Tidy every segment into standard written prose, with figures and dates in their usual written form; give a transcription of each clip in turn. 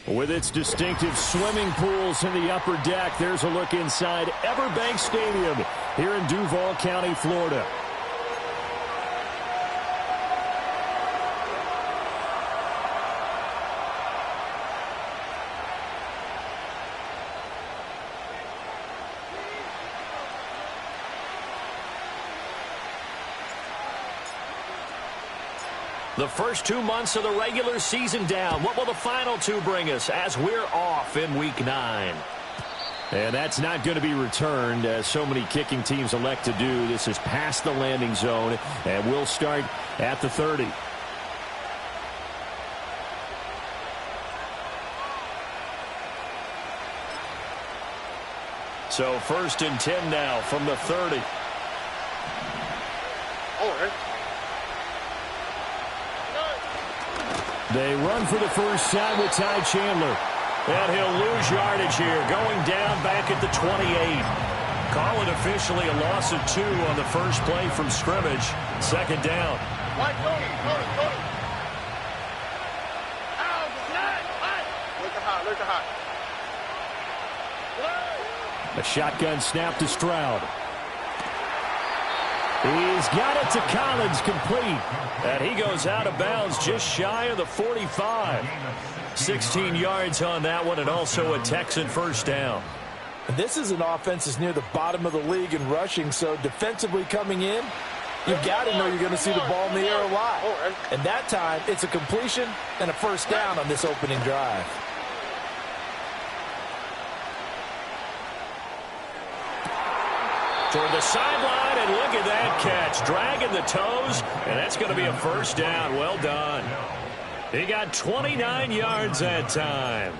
With its distinctive swimming pools in the upper deck, there's a look inside Everbank Stadium here in Duval County, Florida. The first 2 months of the regular season down. What will the final two bring us as we're off in Week 9? And that's not going to be returned, as so many kicking teams elect to do. This is past the landing zone, and we'll start at the 30. So 1st and 10 now from the 30. All right. They run for the first time with Ty Chandler. And he'll lose yardage here, going down back at the 28. Call it officially a loss of 2 on the first play from scrimmage. 2nd down. A shotgun snap to Stroud. He's got it to Collins, complete. And he goes out of bounds just shy of the 45. 16 yards on that one, and also a Texan first down. This is an offense that's near the bottom of the league in rushing, so defensively coming in, you've got to know you're going to see the ball in the air a lot. And that time, it's a completion and a first down on this opening drive. Toward the sideline, and look at that catch. Dragging the toes, and that's going to be a first down. Well done. He got 29 yards that time.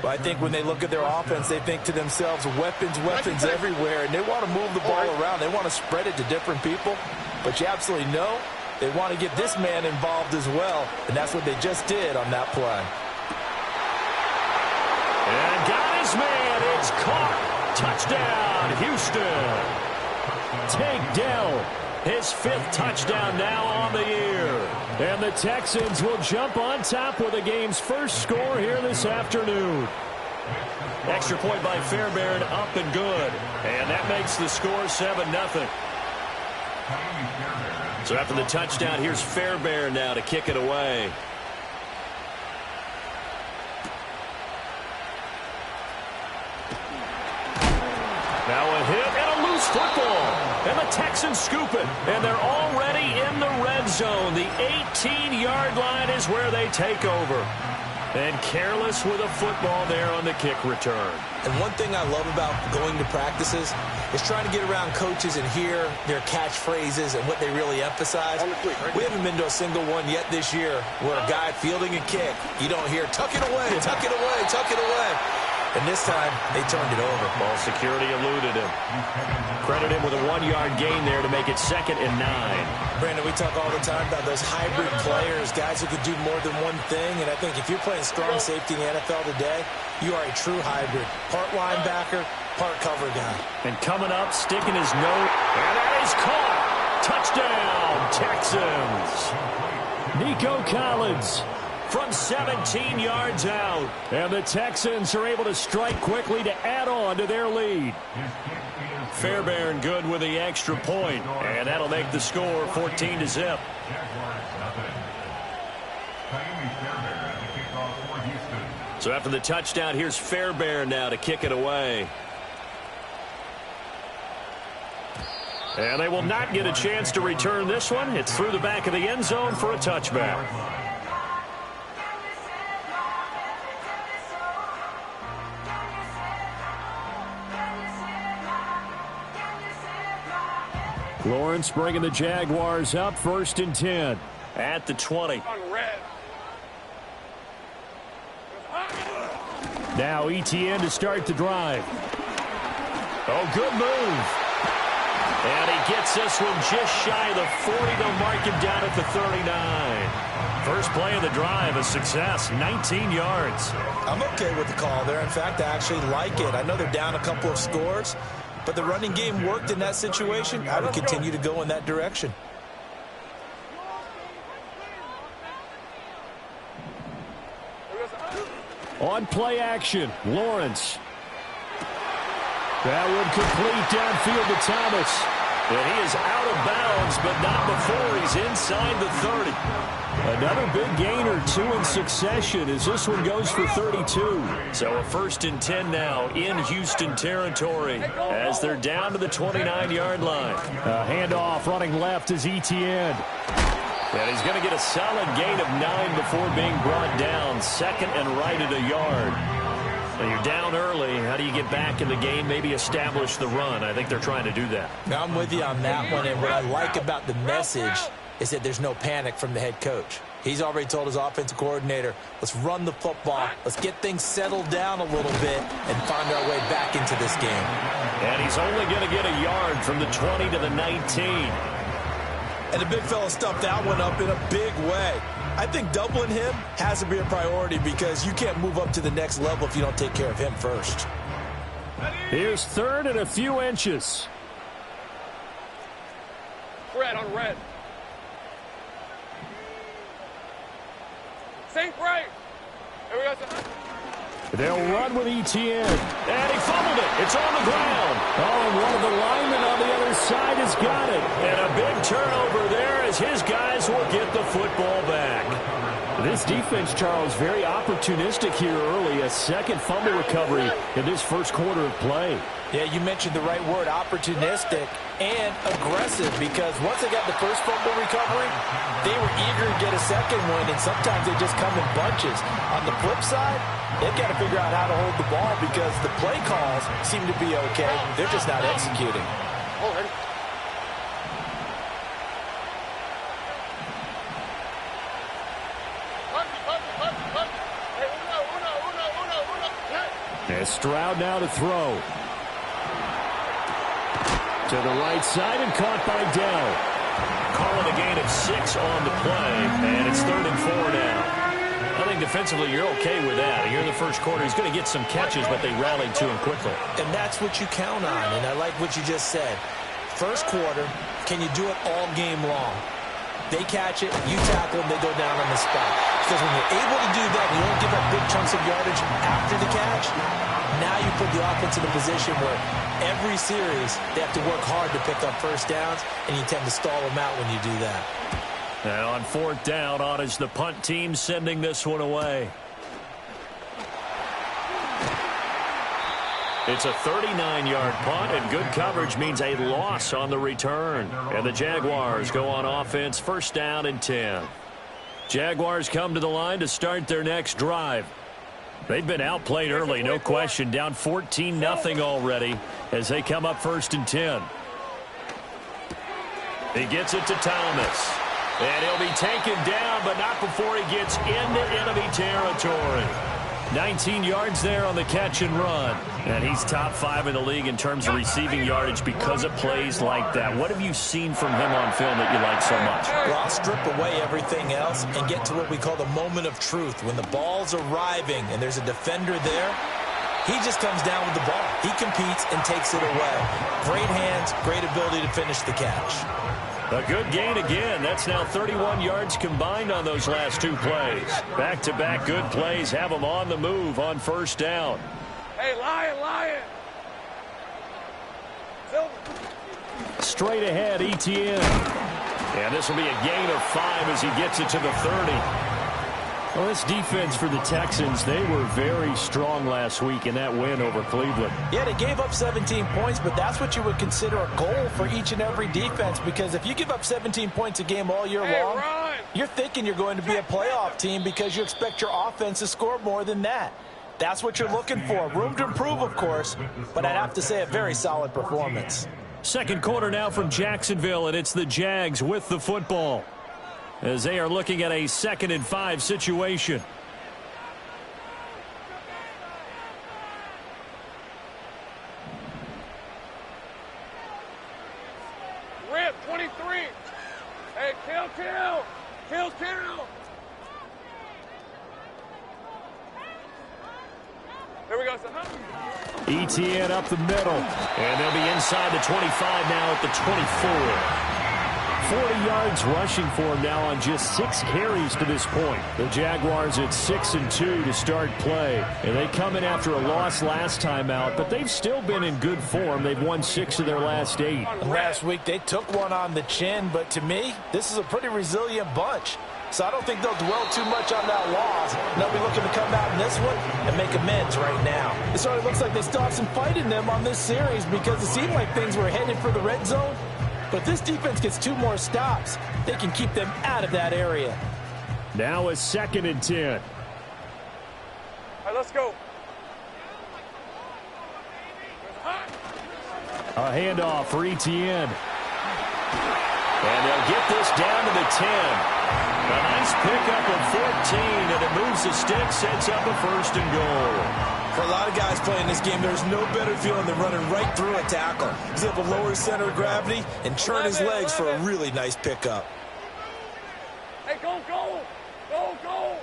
But I think when they look at their offense, they think to themselves, weapons everywhere, and they want to move the ball around. They want to spread it to different people. But you absolutely know they want to get this man involved as well, and that's what they just did on that play. And got his man. It's caught. Touchdown, Houston. Tank Dell, his 5th touchdown now on the year. And the Texans will jump on top with the game's first score here this afternoon. Extra point by Fairbairn, up and good. And that makes the score 7-0. So after the touchdown, here's Fairbairn now to kick it away. Now a hit and a loose football. And the Texans scoop it. And they're already in the red zone. The 18-yard line is where they take over. And careless with a football there on the kick return. And one thing I love about going to practices is trying to get around coaches and hear their catchphrases and what they really emphasize. We haven't been to a single one yet this year where a guy fielding a kick, you don't hear, tuck it away, tuck it away, tuck it away. And this time, they turned it over. Ball security eluded him. Credit him with a 1-yard gain there to make it 2nd and 9. Brandon, we talk all the time about those hybrid players, guys who could do more than one thing. And I think if you're playing strong safety in the NFL today, you are a true hybrid. Part linebacker, part cover guy. And coming up, sticking his note, and that is caught. Touchdown, Texans. Nico Collins from 17 yards out. And the Texans are able to strike quickly to add on to their lead. Fairbairn good with the extra point, and that'll make the score 14-0. So after the touchdown, here's Fairbairn now to kick it away. And they will not get a chance to return this one. It's through the back of the end zone for a touchback. Lawrence bringing the Jaguars up, 1st and 10 at the 20. Now ETN to start the drive. Oh, good move. And he gets this one just shy of the 40. They'll mark him down at the 39. First play of the drive, a success, 19 yards. I'm okay with the call there. In fact, I actually like it. I know they're down a couple of scores, but the running game worked in that situation. I would continue to go in that direction. On play action, Lawrence. That would complete downfield to Thomas. And he is out of bounds, but not before he's inside the 30. Another big gain or two in succession as this one goes for 32. So a 1st and 10 now in Houston territory as they're down to the 29-yard line. A handoff running left is Etienne. And he's going to get a solid gain of 9 before being brought down. 2nd and right at a yard. Now you're down early. How do you get back in the game? Maybe establish the run. I think they're trying to do that. Now I'm with you on that one. And what I like about the message is that there's no panic from the head coach. He's already told his offensive coordinator, let's run the football. Let's get things settled down a little bit and find our way back into this game. And he's only going to get a yard from the 20 to the 19. And the big fella stuffed that one up in a big way. I think doubling him has to be a priority because you can't move up to the next level if you don't take care of him first. Here's 3rd and a few inches. Red on red. Sink right. Here we go. They'll run with Etienne. And he fumbled it. It's on the ground. Oh, and one of the linemen on the other side has got it. And a big turnover there as his guys will get the football back. This defense, Charles, very opportunistic here early. A second fumble recovery in this first quarter of play. Yeah, you mentioned the right word, opportunistic and aggressive, because once they got the first fumble recovery, they were eager to get a second one, and sometimes they just come in bunches. On the flip side, they've got to figure out how to hold the ball because the play calls seem to be okay. They're just not executing. And Stroud now to throw. To the right side and caught by Dell. Calling a gain of 6 on the play, and it's 3rd and 4 now. I think defensively you're okay with that. Here in the first quarter, he's going to get some catches, but they rallied to him quickly. And that's what you count on, and I like what you just said. First quarter, can you do it all game long? They catch it, you tackle them, they go down on the spot. Because when you're able to do that, you don't give up big chunks of yardage after the catch, now you put the offense in a position where every series they have to work hard to pick up first downs, and you tend to stall them out when you do that. And on 4th down, on is the punt team sending this one away. It's a 39-yard punt, and good coverage means a loss on the return. And the Jaguars go on offense, 1st down and 10. Jaguars come to the line to start their next drive. They've been outplayed early, no question. Down 14-0 already as they come up 1st and 10. He gets it to Thomas. And he'll be taken down, but not before he gets into enemy territory. 19 yards there on the catch and run. And he's top 5 in the league in terms of receiving yardage because of plays like that. What have you seen from him on film that you like so much? Well, I'll strip away everything else and get to what we call the moment of truth. When the ball's arriving and there's a defender there, he just comes down with the ball. He competes and takes it away. Great hands, great ability to finish the catch. A good gain again. That's now 31 yards combined on those last 2 plays. Back-to-back good plays have them on the move on 1st down. Hey, Lion! Straight ahead, Etienne. And this will be a gain of 5 as he gets it to the 30. Well, this defense for the Texans, they were very strong last week in that win over Cleveland. Yeah, they gave up 17 points, but that's what you would consider a goal for each and every defense, because if you give up 17 points a game all year long, you're thinking you're going to be a playoff team because you expect your offense to score more than that. That's what you're looking for. Room to improve, of course, but I'd have to say a very solid performance. Second quarter now from Jacksonville, and it's the Jags with the football as they are looking at a 2nd and 5 situation. Rip, 23. Hey, kill. Here we go, son. Etienne up the middle, and they'll be inside the 25 now at the 24. 40 yards rushing for him now on just 6 carries to this point. The Jaguars at 6-2 to start play. And they come in after a loss last time out, but they've still been in good form. They've won 6 of their last 8. Last week they took one on the chin, but to me, this is a pretty resilient bunch. So I don't think they'll dwell too much on that loss. They'll be looking to come out in this one and make amends right now. It sort of looks like they still have some fight in them on this series because it seemed like things were headed for the red zone. But this defense gets 2 more stops. They can keep them out of that area. Now a 2nd and 10. All right, let's go. A handoff for Etienne. And they'll get this down to the 10. A nice pickup of 14, and it moves the stick, sets up a 1st and goal. For a lot of guys playing this game, there's no better feeling than running right through a tackle. He's able to lower his center of gravity and turn his legs for a really nice pickup. Hey, go, go. Go, go.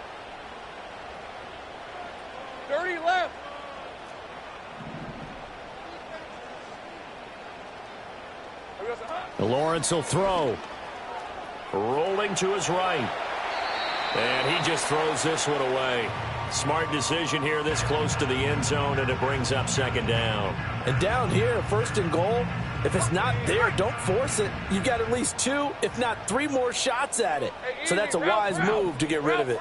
30 left. Lawrence will throw. Rolling to his right. And he just throws this one away. Smart decision here this close to the end zone, and it brings up 2nd down. And down here, 1st and goal, if it's not there, don't force it. You've got at least 2, if not 3 more shots at it. So that's a wise move to get rid of it.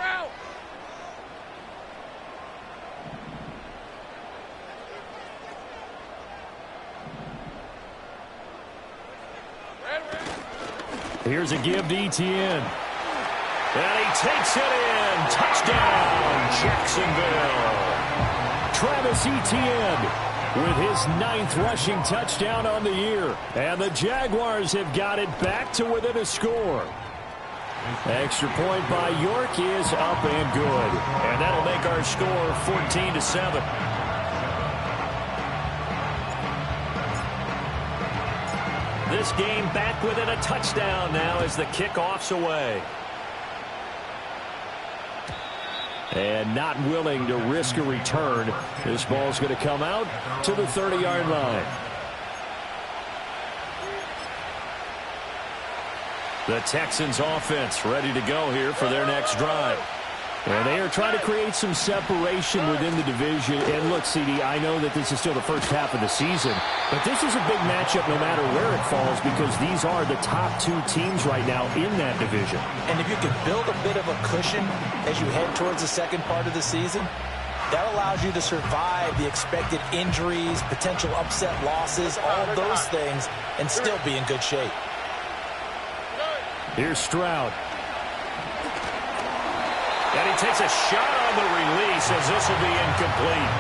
Here's a give to Etienne. And he takes it in. Touchdown, Jacksonville. Travis Etienne with his 9th rushing touchdown on the year. And the Jaguars have got it back to within a score. Extra point by York is up and good. And that'll make our score 14-7. This game back within a touchdown now as the kickoff's away. And not willing to risk a return. This ball's going to come out to the 30-yard line. The Texans offense ready to go here for their next drive. And they are trying to create some separation within the division. And look, CD, I know that this is still the first half of the season, but this is a big matchup no matter where it falls because these are the top 2 teams right now in that division. And if you can build a bit of a cushion as you head towards the second part of the season, that allows you to survive the expected injuries, potential upset losses, all of those things, and still be in good shape. Here's Stroud. And he takes a shot on the release as this will be incomplete.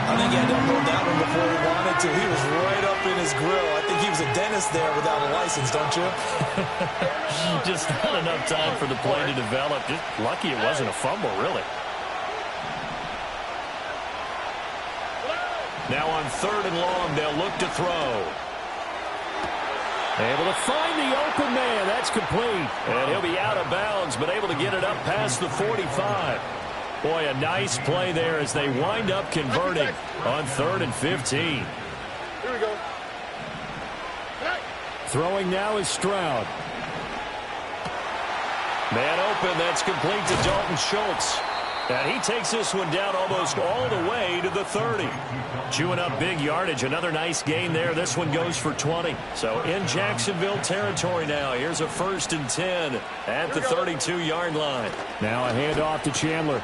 I think he had to unload that one before he wanted to. He was right up in his grill. I think he was a dentist there without a license, don't you? Just not enough time for the play to develop. Just lucky it wasn't a fumble, really. Now on 3rd and long, they'll look to throw. Able to find the open man. That's complete. And he'll be out of bounds, but able to get it up past the 45. Boy, a nice play there as they wind up converting on 3rd and 15. Here we go. Throwing now is Stroud. Man open. That's complete to Dalton Schultz. And he takes this one down almost all the way to the 30. Chewing up big yardage. Another nice gain there. This one goes for 20. So in Jacksonville territory now. Here's a 1st and 10 at the 32-yard line. Now a handoff to Chandler.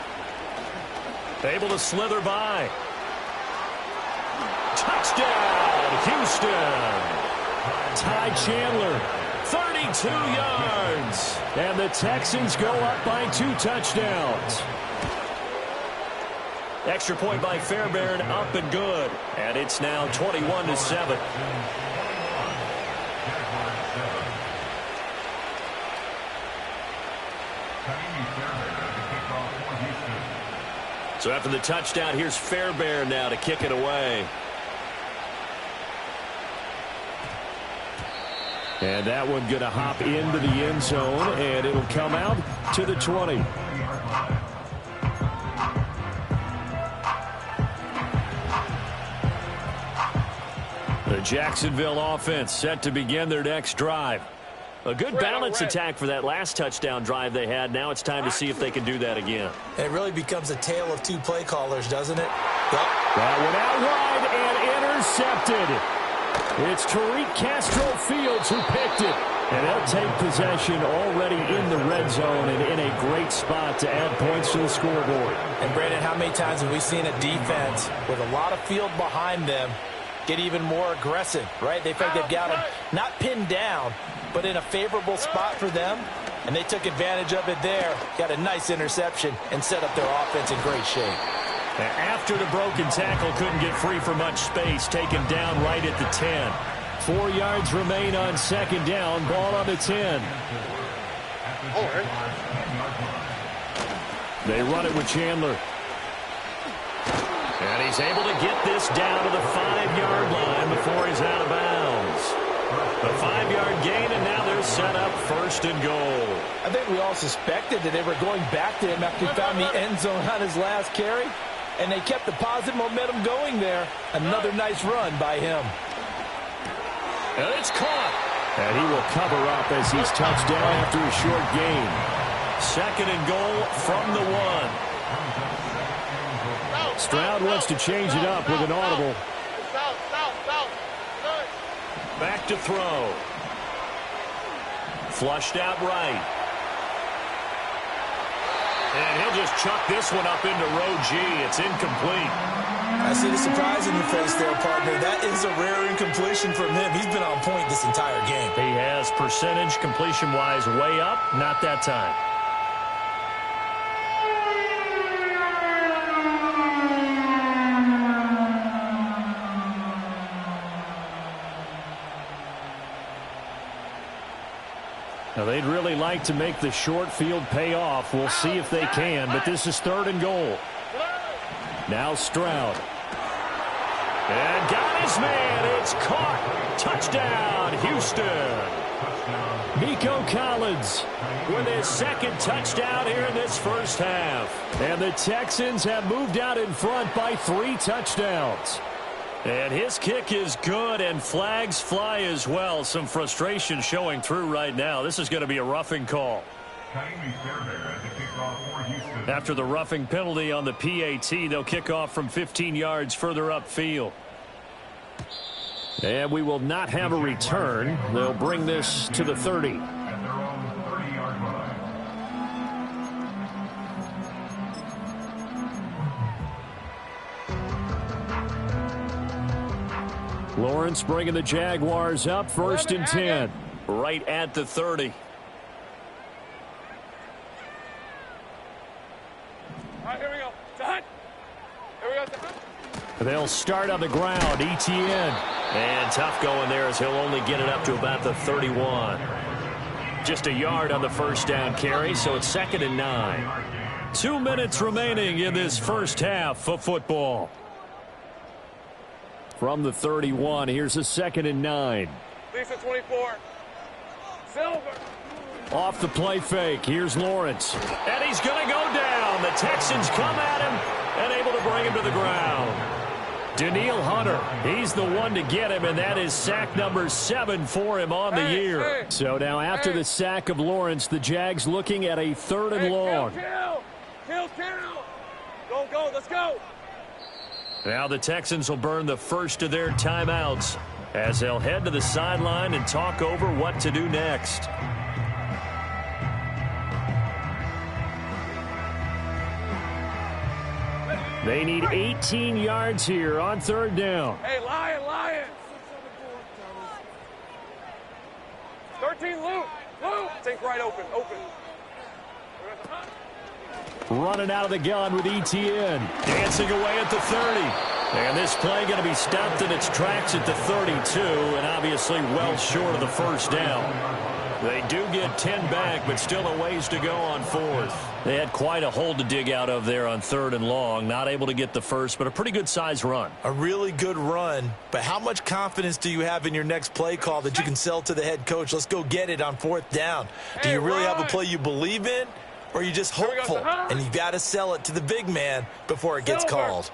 Able to slither by. Touchdown, Houston. Ty Chandler, 32 yards. And the Texans go up by 2 touchdowns. Extra point by Fairbairn, up and good. And it's now 21-7. So after the touchdown, here's Fairbairn now to kick it away. And that one going to hop into the end zone, and it'll come out to the 20. The Jacksonville offense set to begin their next drive. A good balance attack for that last touchdown drive they had. Now it's time to see if they can do that again. And it really becomes a tale of two play callers, doesn't it? Yep. That one out wide and intercepted. It's Tariq Castro Fields who picked it. And they'll take possession already in the red zone and in a great spot to add points to the scoreboard. And, Brandon, how many times have we seen a defense with a lot of field behind them get even more aggressive, right? They think they've got them not pinned down, but in a favorable spot for them, and they took advantage of it there. Got a nice interception and set up their offense in great shape. After the broken tackle, couldn't get free for much space, taken down right at the 10. 4 yards remain on second down, ball on the 10. They run it with Chandler. And he's able to get this down to the 5-yard line before he's out of bounds. A 5-yard gain, and now they're set up first and goal. I think we all suspected that they were going back to him after he found the end zone on his last carry, and they kept the positive momentum going there. Another nice run by him. And it's caught. And he will cover up as he's touched down after a short gain. Second and goal from the 1. Stroud wants to change it up with an audible. Back to throw. Flushed out right. And he'll just chuck this one up into row G. It's incomplete. I see the surprise in your face there, partner. That is a rare incompletion from him. He's been on point this entire game. He has percentage completion-wise way up. Not that time. Now, they'd really like to make the short field pay off. We'll see if they can, but this is third and goal. Now Stroud. And got his man. It's caught. Touchdown, Houston. Nico Collins with his second touchdown here in this first half. And the Texans have moved out in front by 3 touchdowns. And his kick is good, and flags fly as well. Some frustration showing through right now. This is going to be a roughing call. After the roughing penalty on the PAT, they'll kick off from 15 yards further upfield. And we will not have a return. They'll bring this to the 30. Lawrence bringing the Jaguars up, first and 10. Right at the 30. All right, here we go. Done. Here we go. They'll start on the ground. Etienne. And tough going there as he'll only get it up to about the 31. Just a yard on the first down carry, so it's second and 9. 2 minutes remaining in this first half of football. From the 31, here's a second and 9. Lisa 24. Silver. Off the play fake, here's Lawrence. And he's going to go down. The Texans come at him and able to bring him to the ground. Daniil Hunter, he's the one to get him, and that is sack number 7 for him on the year. So now after the sack of Lawrence, the Jags looking at a third and long. Kill. Go, let's go. Now the Texans will burn the first of their timeouts as they'll head to the sideline and talk over what to do next. They need 18 yards here on third down. Hey, Lion. 13, Luke. Think right, open. Running out of the gun with Etienne. Dancing away at the 30. And this play going to be stopped in its tracks at the 32, and obviously well short of the first down. They do get 10 back, but still a ways to go on fourth. They had quite a hole to dig out of there on third and long. Not able to get the first, but a pretty good size run. A really good run, but how much confidence do you have in your next play call that you can sell to the head coach? Let's go get it on fourth down. Do you really have a play you believe in, or are you just hopeful? And you got to sell it to the big man before it gets called.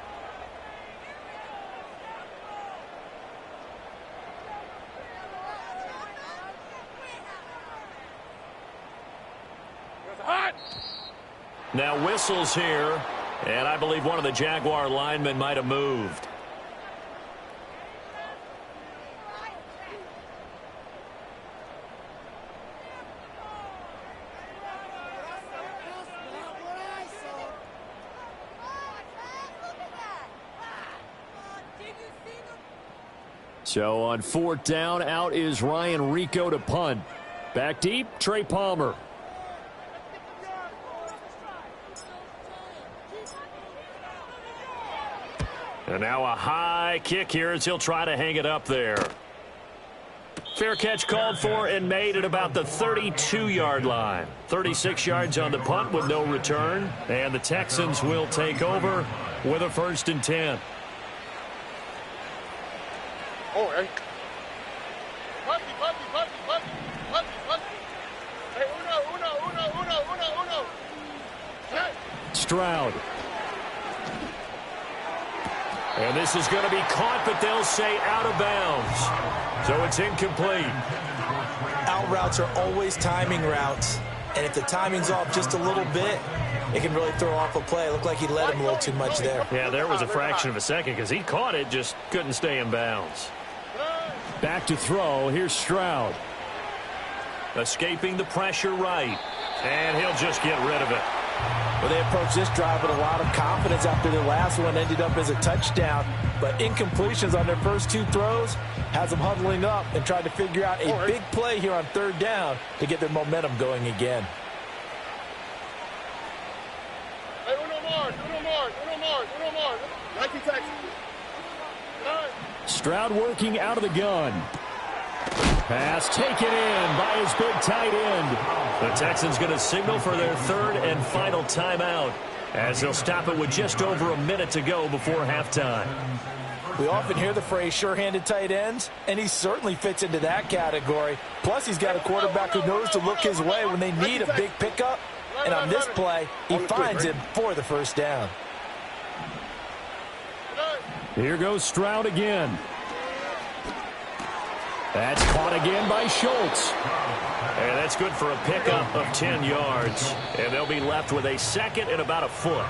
Now whistles here, and I believe one of the Jaguar linemen might have moved. So on 4th down, out is Ryan Rico to punt. Back deep, Trey Palmer. And now a high kick here as he'll try to hang it up there. Fair catch called for and made at about the 32-yard line. 36 yards on the punt with no return. And the Texans will take over with a 1st and 10. Oh, hey. Stroud. And this is going to be caught, but they'll say out of bounds. So it's incomplete. Out routes are always timing routes. And if the timing's off just a little bit, it can really throw off a play. It looked like he let him a little too much there. Yeah, there was a fraction of a second because he caught it, just couldn't stay in bounds. Back to throw. Here's Stroud. Escaping the pressure right. And he'll just get rid of it. Well, they approached this drive with a lot of confidence after the last one ended up as a touchdown. But incompletions on their first 2 throws has them huddling up and trying to figure out a big play here on 3rd down to get their momentum going again. Hey, uno more. Stroud working out of the gun. Pass taken in by his big tight end. The Texans going to signal for their 3rd and final timeout as they'll stop it with just over a minute to go before halftime. We often hear the phrase sure-handed tight ends, and he certainly fits into that category. Plus, he's got a quarterback who knows to look his way when they need a big pickup. And on this play, he finds him for the 1st down. Here goes Stroud again. That's caught again by Schultz. And that's good for a pickup of 10 yards. And they'll be left with a 2nd and about a foot.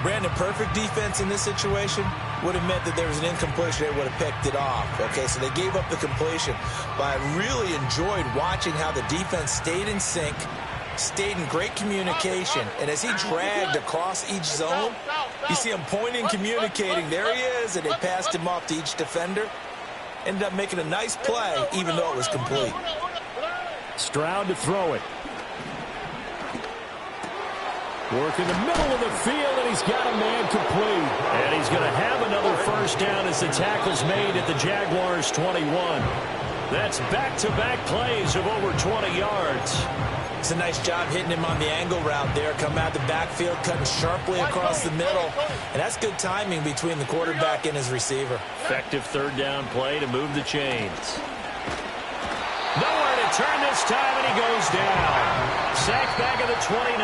Brandon, perfect defense in this situation would have meant that there was an incompletion. They would have picked it off. Okay, so they gave up the completion. But I really enjoyed watching how the defense stayed in sync, stayed in great communication. And as he dragged across each zone, you see him pointing, communicating. There he is, and they passed him off to each defender. Ended up making a nice play, even though it was complete. Stroud to throw it. Work in the middle of the field, and he's got a man complete. And he's going to have another 1st down as the tackle's made at the Jaguars' 21. That's back-to-back plays of over 20 yards. It's a nice job hitting him on the angle route there. Come out the backfield, cutting sharply across the middle. And that's good timing between the quarterback and his receiver. Effective 3rd down play to move the chains. Nowhere to turn this time, and he goes down. Sacked back at the 29.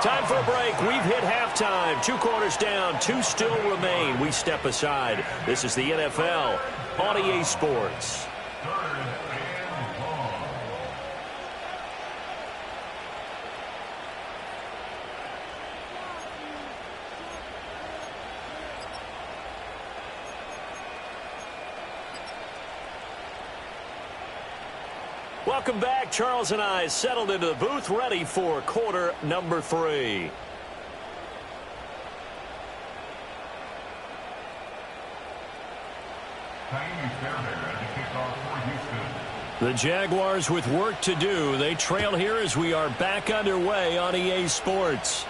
Time for a break. We've hit halftime. 2 quarters down, 2 still remain. We step aside. This is the NFL on EA Sports. Welcome back. Charles and I settled into the booth, ready for quarter number 3. The Jaguars with work to do. They trail here as we are back underway on EA Sports.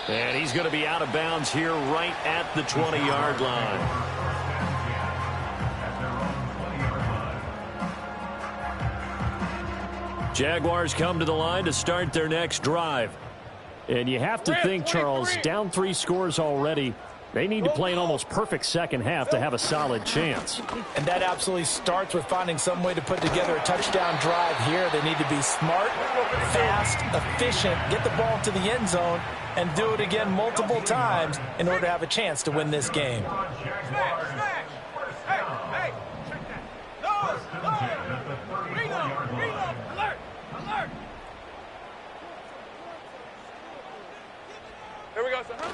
And he's going to be out of bounds here right at the 20-yard line. Jaguars come to the line to start their next drive. And you have to think, Charles, down 3 scores already. They need to play an almost perfect second half to have a solid chance. And that absolutely starts with finding some way to put together a touchdown drive here. They need to be smart, fast, efficient, get the ball to the end zone, and do it again multiple times in order to have a chance to win this game. Here we go, son.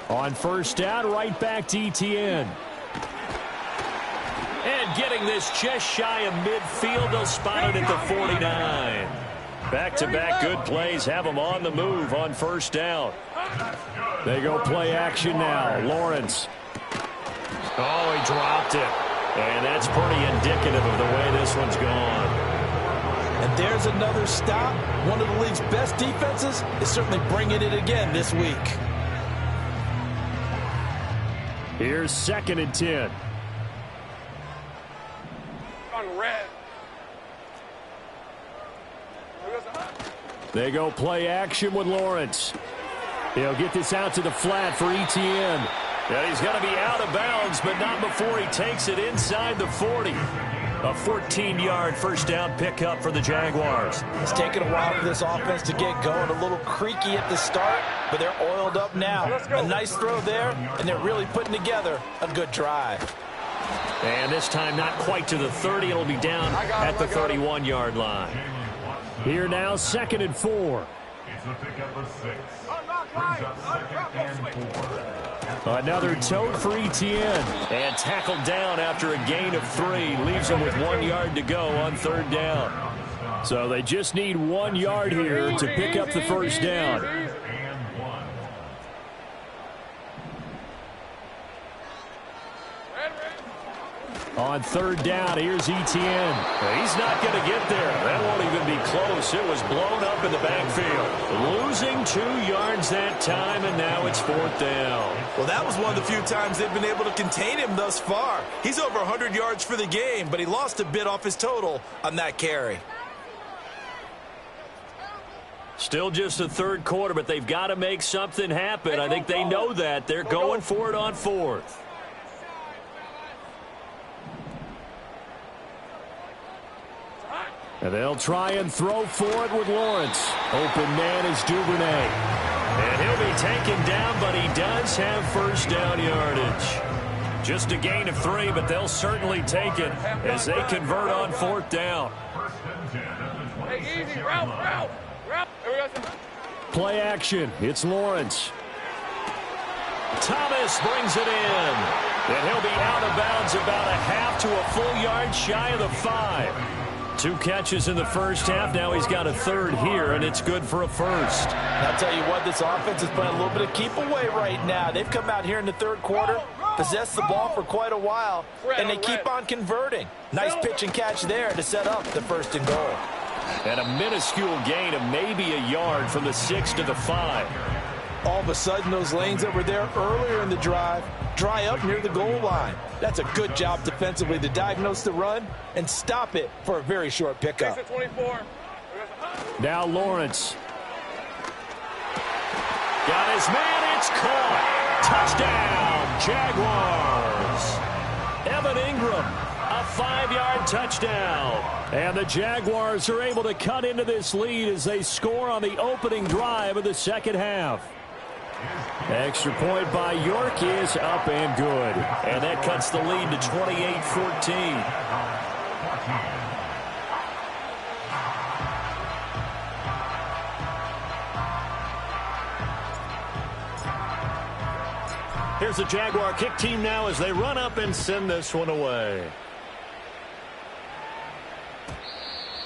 On first down, right back to ETN. And getting this just shy of midfield, they'll spot it at the 49. Back-to-back good plays have them on the move on first down. They go play action now. Lawrence. Oh, he dropped it. And that's pretty indicative of the way this one's gone. And there's another stop. One of the league's best defenses is certainly bringing it again this week. Here's 2nd and 10. On red. Here we go, son. They go play action with Lawrence. He'll get this out to the flat for ETN. And he's going to be out of bounds, but not before he takes it inside the 40. A 14-yard first down pickup for the Jaguars. It's taken a while for this offense to get going. A little creaky at the start, but they're oiled up now. A nice throw there, and they're really putting together a good drive. And this time not quite to the 30. It'll be down at the 31-yard line. Here now, 2nd and 4. It's a pickup of 6. Brings up 2nd and 4. Another tote for ETN. And tackled down after a gain of 3. Leaves him with 1 yard to go on 3rd down. So they just need 1 yard here to pick up the first down. On 3rd down, here's ETN. He's not going to get there. That won't even be close. It was blown up in the backfield. Losing 2 yards that time, and now it's 4th down. Well, that was one of the few times they've been able to contain him thus far. He's over 100 yards for the game, but he lost a bit off his total on that carry. Still just the 3rd quarter, but they've got to make something happen. I think they know that. They're going for it on 4th. And they'll try and throw for it with Lawrence. Open man is Duvernay. And he'll be taken down, but he does have first down yardage. Just a gain of 3, but they'll certainly take it as they convert on 4th down. Hey, easy, route. Here we go, son. Play action. It's Lawrence. Thomas brings it in. And he'll be out of bounds about a half to a full yard shy of the 5. 2 catches in the first half. Now he's got a 3rd here, and it's good for a first. I'll tell you what, this offense is playing a little bit of keep away right now. They've come out here in the 3rd quarter, possessed the ball for quite a while, and they keep on converting. Nice pitch and catch there to set up the 1st and goal. And a minuscule gain of maybe a yard from the 6 to the 5. All of a sudden, those lanes that were there earlier in the drive dry up near the goal line. That's a good job defensively to diagnose the run and stop it for a very short pickup. 24. Now Lawrence. Got his man. It's caught. Touchdown, Jaguars. Evan Ingram, a 5-yard touchdown. And the Jaguars are able to cut into this lead as they score on the opening drive of the 2nd half. Extra point by York is up and good. And that cuts the lead to 28-14. Here's the Jaguar kick team now as they run up and send this one away.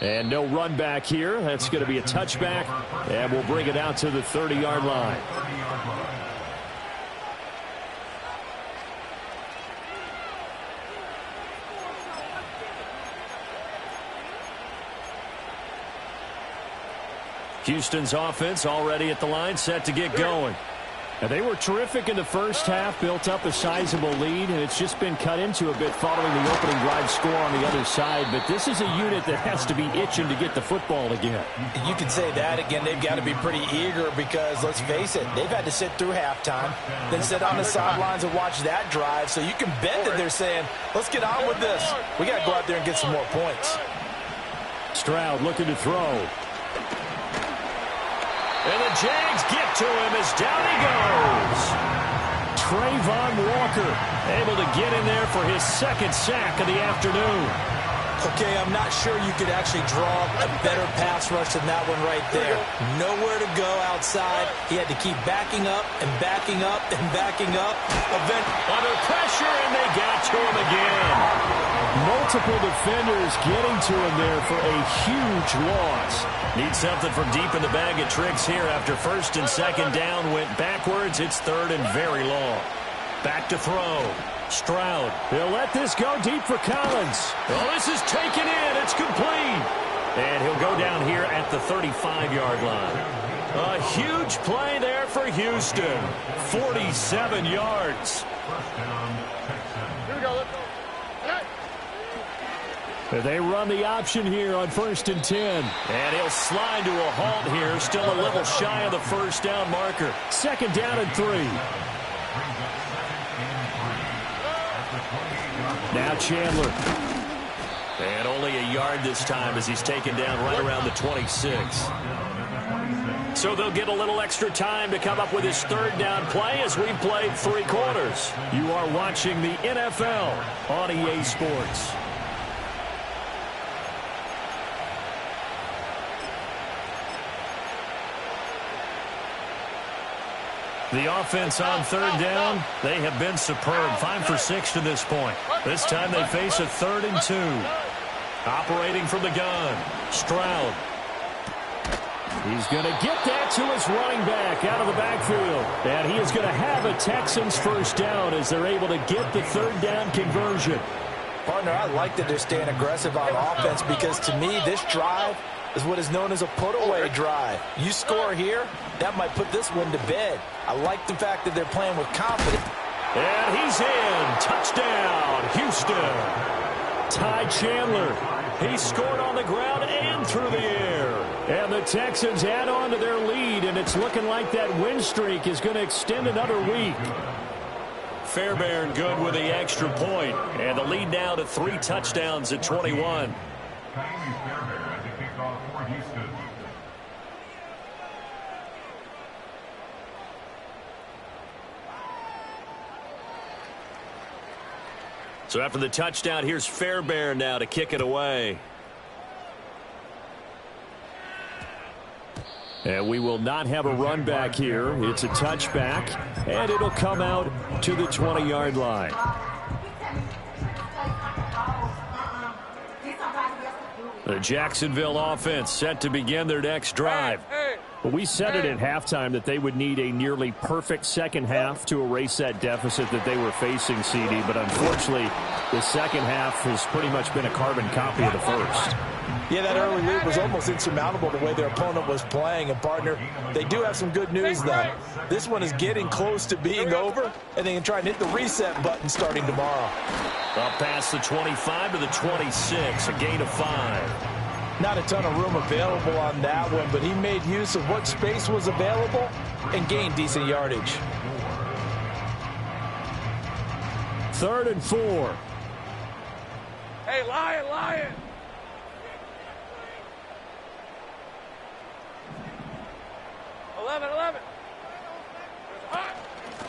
And no run back here. That's going to be a touchback. And we'll bring it out to the 30-yard line. Houston's offense already at the line, set to get going. And they were terrific in the first half, built up a sizable lead, and it's just been cut into a bit following the opening drive score on the other side. But this is a unit that has to be itching to get the football again. You can say that again. They've got to be pretty eager because, let's face it, they've had to sit through halftime, then sit on the sidelines and watch that drive. So you can bet that they're saying, let's get on with this. We got to go out there and get some more points. Stroud looking to throw. And the Jags get to him as down he goes. Trayvon Walker able to get in there for his 2nd sack of the afternoon. Okay, I'm not sure you could actually draw a better pass rush than that one right there. Nowhere to go outside. He had to keep backing up and backing up and backing up. Under pressure, and they got to him again. Multiple defenders getting to him there for a huge loss. Need something from deep in the bag of tricks here after first and second down went backwards. It's third and very long. Back to throw. Stroud. He'll let this go deep for Collins. Oh, this is taken in. It's complete. And he'll go down here at the 35-yard line. A huge play there for Houston. 47 yards. Here we go. Let's go. They run the option here on 1st and 10. And he'll slide to a halt here. Still a little shy of the first down marker. 2nd down and 3. Now Chandler. And only a yard this time as he's taken down right around the 26. So they'll get a little extra time to come up with his 3rd down play as we've played 3 quarters. You are watching the NFL on EA Sports. The offense on 3rd down, they have been superb. 5 for 6 to this point. This time they face a 3rd and 2. Operating from the gun, Stroud. He's going to get that to his running back out of the backfield. And he is going to have a Texans 1st down as they're able to get the 3rd down conversion. Partner, I like that they're staying aggressive on offense because to me this drive is what is known as a put-away drive. You score here, that might put this one to bed. I like the fact that they're playing with confidence. And he's in. Touchdown, Houston. Ty Chandler. He scored on the ground and through the air. And the Texans add on to their lead, and it's looking like that win streak is going to extend another week. Fairbairn good with the extra point, and the lead now to 3 touchdowns at 21. So after the touchdown, here's Fairbairn now to kick it away. And we will not have a run back here. It's a touchback, and it'll come out to the 20-yard line. The Jacksonville offense set to begin their next drive. But we said it at halftime that they would need a nearly perfect second half to erase that deficit that they were facing, CD. But unfortunately, the second half has pretty much been a carbon copy of the first. Yeah, that early lead was almost insurmountable the way their opponent was playing. And, partner, they do have some good news, though. This one is getting close to being over, and they can try and hit the reset button starting tomorrow. Up past the 25 to the 26, a gain of 5. Not a ton of room available on that one, but he made use of what space was available and gained decent yardage. 3rd and 4. Hey, Lion.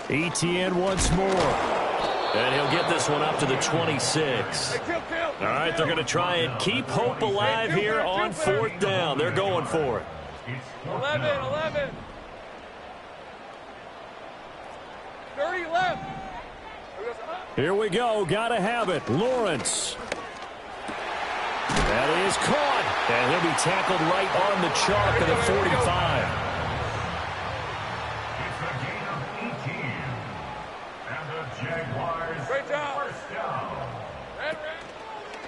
ETN once more. And he'll get this one up to the 26. All right, they're going to try and keep hope alive here on 4th down. They're going for it. 11. 30 left. Here we go. Got to have it. Lawrence. That is caught. And he'll be tackled right on the chalk of the 45.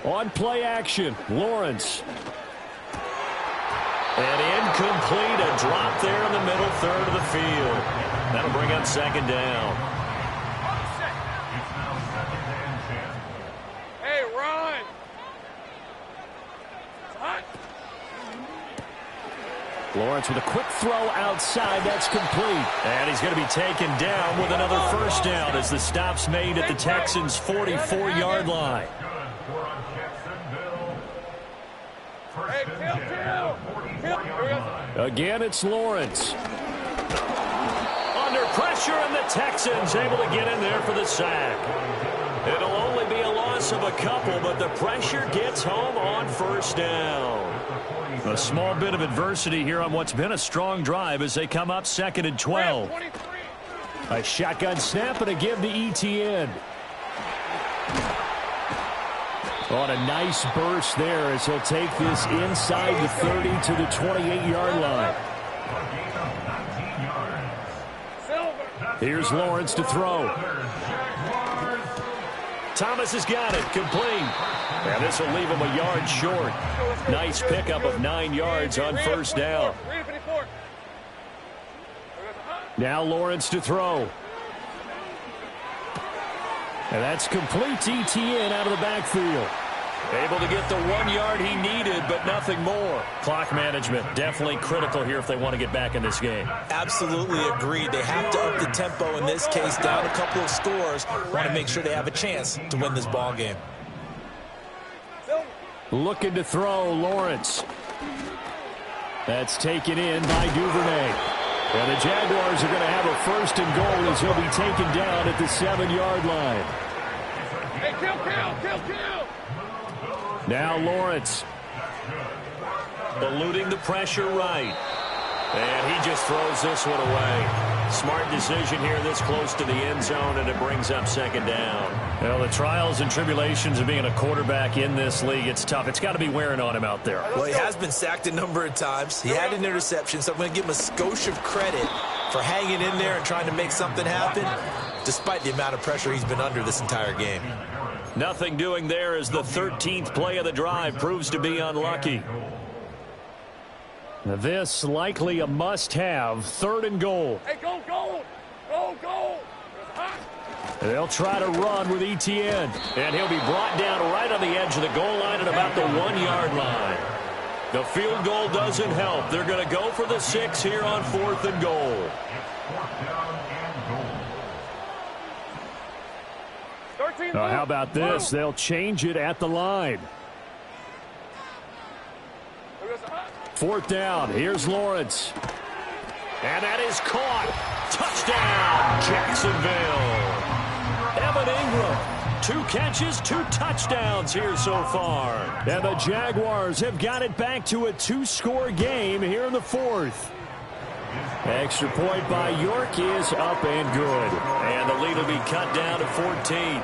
On play action, Lawrence. And incomplete, a drop there in the middle third of the field. That'll bring up 2nd down. Hey, run. Lawrence with a quick throw outside. That's complete. And he's going to be taken down with another 1st down as the stop's made at the Texans' 44-yard line. Again, it's Lawrence. Under pressure, and the Texans able to get in there for the sack. It'll only be a loss of a couple, but the pressure gets home on first down. A small bit of adversity here on what's been a strong drive as they come up 2nd and 12. A shotgun snap and a give to Etienne. On a nice burst there as he'll take this inside the 30 to the 28-yard line. Here's Lawrence to throw. Thomas has got it, complete. And this will leave him a yard short. Nice pickup of 9 yards on first down. Now Lawrence to throw. And that's complete to Etienne out of the backfield. Able to get the 1 yard he needed, but nothing more. Clock management definitely critical here if they want to get back in this game. Absolutely agreed. They have to up the tempo in this case, down a couple of scores. Want to make sure they have a chance to win this ball game. Looking to throw, Lawrence. That's taken in by Duvernay. And the Jaguars are going to have a 1st and goal as he'll be taken down at the 7-yard line. Hey, kill. Now Lawrence. Eluding the pressure right. And he just throws this one away. Smart decision here this close to the end zone, and it brings up 2nd down. Well, the trials and tribulations of being a quarterback in this league, it's tough. It's got to be wearing on him out there. Well, he has been sacked a number of times. He had an interception, so I'm going to give him a skosh of credit for hanging in there and trying to make something happen, despite the amount of pressure he's been under this entire game. Nothing doing there as the 13th play of the drive proves to be unlucky. Now this likely a must-have, 3rd and goal. Hey, go. They'll try to run with Etienne, and he'll be brought down right on the edge of the goal line at about the 1-yard line. The field goal doesn't help. They're going to go for the 6 here on 4th and goal. How about this? They'll change it at the line. 4th down. Here's Lawrence. And that is caught. Touchdown, Jacksonville. Evan Ingram, 2 catches, 2 touchdowns here so far. And the Jaguars have got it back to a 2-score game here in the 4th. Extra point by York is up and good. And the lead will be cut down to 14.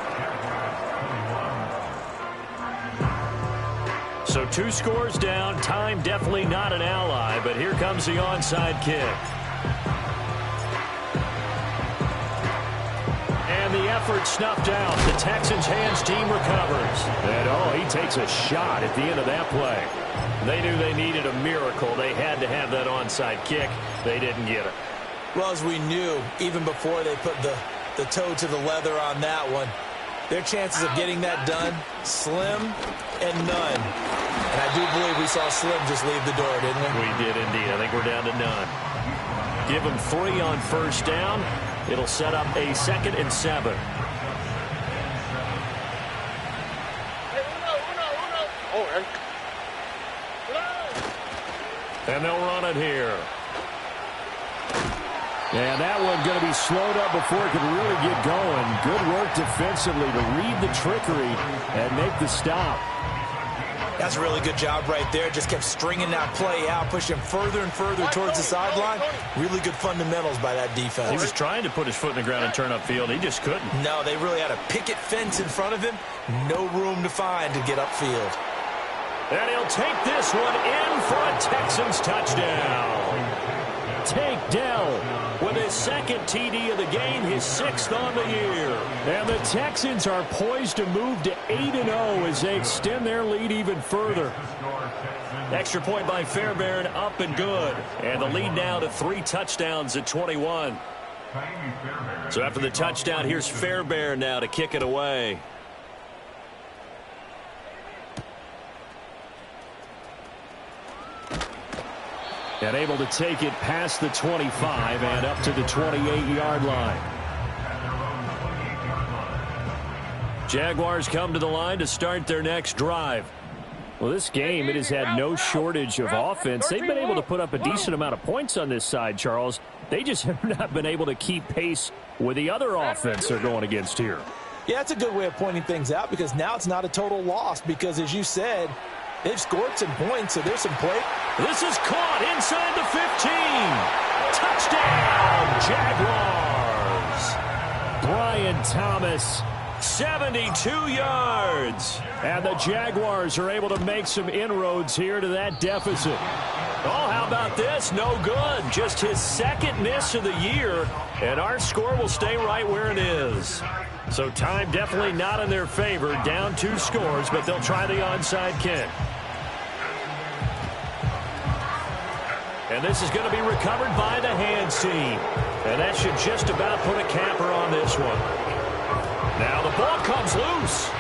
So 2 scores down. Time definitely not an ally, but here comes the onside kick. And the effort snuffed out. The Texans' hands team recovers. And he takes a shot at the end of that play. They knew they needed a miracle. They had to have that onside kick. They didn't get it. Well, as we knew, even before they put the toe to the leather on that one, their chances of getting that done, slim and none. And I do believe we saw Slim just leave the door, didn't we? We did indeed. I think we're down to none. Give them 3 on first down. It'll set up a 2nd and 7. And they'll run it here. And that one going to be slowed up before it could really get going. Good work defensively to read the trickery and make the stop. That's a really good job right there. Just kept stringing that play out, pushing further and further towards the sideline. Really good fundamentals by that defense. He was trying to put his foot in the ground and turn upfield. He just couldn't. No, they really had a picket fence in front of him. No room to find to get upfield. And he'll take this one in for a Texans touchdown. Tank Dell with his 2nd TD of the game, his 6th on the year. And the Texans are poised to move to 8-0 as they extend their lead even further. Extra point by Fairbairn, up and good. And the lead now to 3 touchdowns at 21. So after the touchdown, here's Fairbairn now to kick it away. And able to take it past the 25 and up to the 28-yard line. Jaguars come to the line to start their next drive. Well, this game, it has had no shortage of offense. They've been able to put up a decent amount of points on this side, Charles. They just have not been able to keep pace with the other offense they're going against here. Yeah, that's a good way of pointing things out because now it's not a total loss because, as you said, they've scored some points, so there's some play. This is caught inside the 15. Touchdown, Jaguars. Brian Thomas, 72 yards. And the Jaguars are able to make some inroads here to that deficit. Oh, how about this? No good. Just his second miss of the year, and our score will stay right where it is. So time definitely not in their favor. Down 2 scores, but they'll try the onside kick. And this is going to be recovered by the hands team. And that should just about put a capper on this one. Now the ball comes loose.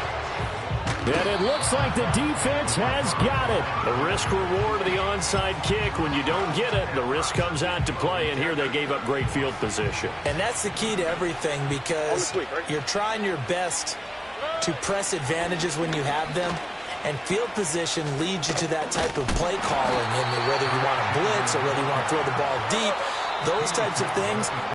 And it looks like the defense has got it. The risk-reward of the onside kick. When you don't get it, the risk comes out to play. And here they gave up great field position. And that's the key to everything because you're trying your best to press advantages when you have them. And field position leads you to that type of play calling. And whether you want to blitz or whether you want to throw the ball deep, those types of things.